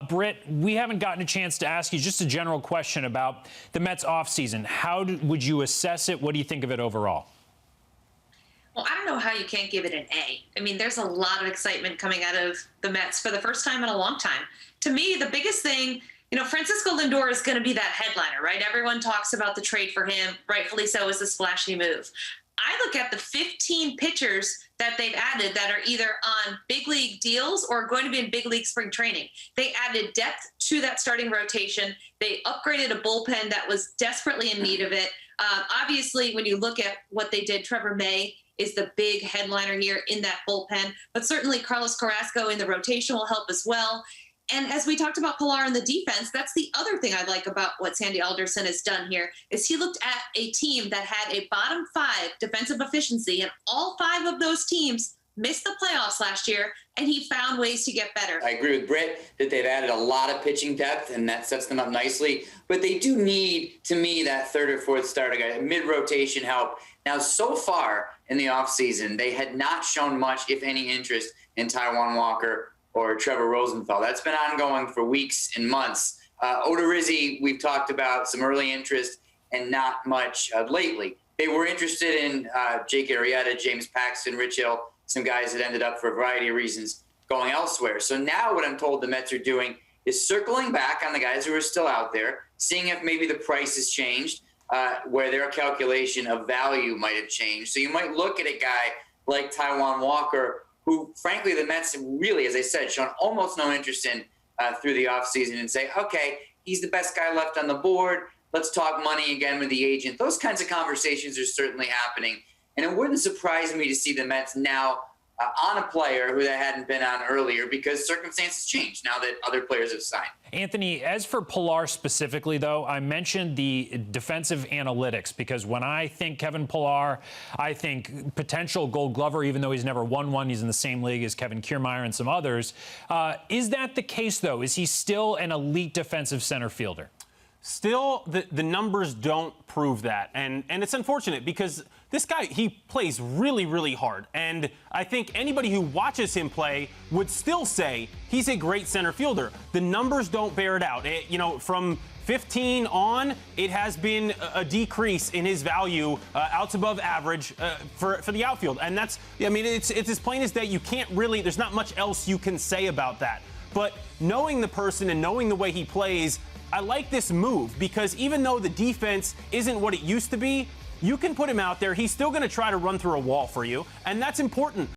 Britt, we haven't gotten a chance to ask you just a general question about the Mets offseason. How would you assess it? What do you think of it overall? Well, I don't know how you can't give it an A. I mean, there's a lot of excitement coming out of the Mets for the first time in a long time. To me, the biggest thing, Francisco Lindor is going to be that headliner, right? Everyone talks about the trade for him, rightfully so, as a splashy move. I look at the 15 pitchers that they've added that are either on big league deals or going to be in big league spring training. They added depth to that starting rotation. They upgraded a bullpen that was desperately in need of it. Obviously, when you look at what they did, Trevor May is the big headliner here in that bullpen. But certainly Carlos Carrasco in the rotation will help as well. And as we talked about Pilar in the defense, that's the other thing I like about what Sandy Alderson has done here, is he looked at a team that had a bottom 5 defensive efficiency, and all 5 of those teams missed the playoffs last year, and he found ways to get better. I agree with Britt that they've added a lot of pitching depth, and that sets them up nicely. But they do need, to me, that third or fourth starter guy, mid-rotation help. Now, so far in the offseason, they had not shown much, if any, interest in Taijuan Walker or Trevor Rosenthal. That's been ongoing for weeks and months. Odorizzi, we've talked about some early interest and not much lately. They were interested in Jake Arrieta, James Paxton, Rich Hill, some guys that ended up for a variety of reasons going elsewhere. So now what I'm told the Mets are doing is circling back on the guys who are still out there, seeing if maybe the price has changed, where their calculation of value might have changed. So you might look at a guy like Taijuan Walker, who, frankly, the Mets really, as I said, shown almost no interest in through the offseason, and say, okay, he's the best guy left on the board. Let's talk money again with the agent. Those kinds of conversations are certainly happening. And it wouldn't surprise me to see the Mets now on a player who they hadn't been on earlier, because circumstances change now that other players have signed. Anthony, as for Pilar specifically, though, I mentioned the defensive analytics, because when I think Kevin Pilar, I think potential Gold Glover, even though he's never won one. He's in the same league as Kevin Kiermaier and some others. Is that the case, though? Is he still an elite defensive center fielder? Still, the numbers don't prove that. And it's unfortunate, because this guy, he plays really, really hard. And I think anybody who watches him play would still say he's a great center fielder. The numbers don't bear it out. From 15 on, it has been a decrease in his value, outs above average for the outfield. And that's, it's as plain as that. You can't really, there's not much else you can say about that. But knowing the person and knowing the way he plays, I like this move, because even though the defense isn't what it used to be, you can put him out there. He's still going to try to run through a wall for you, and that's important.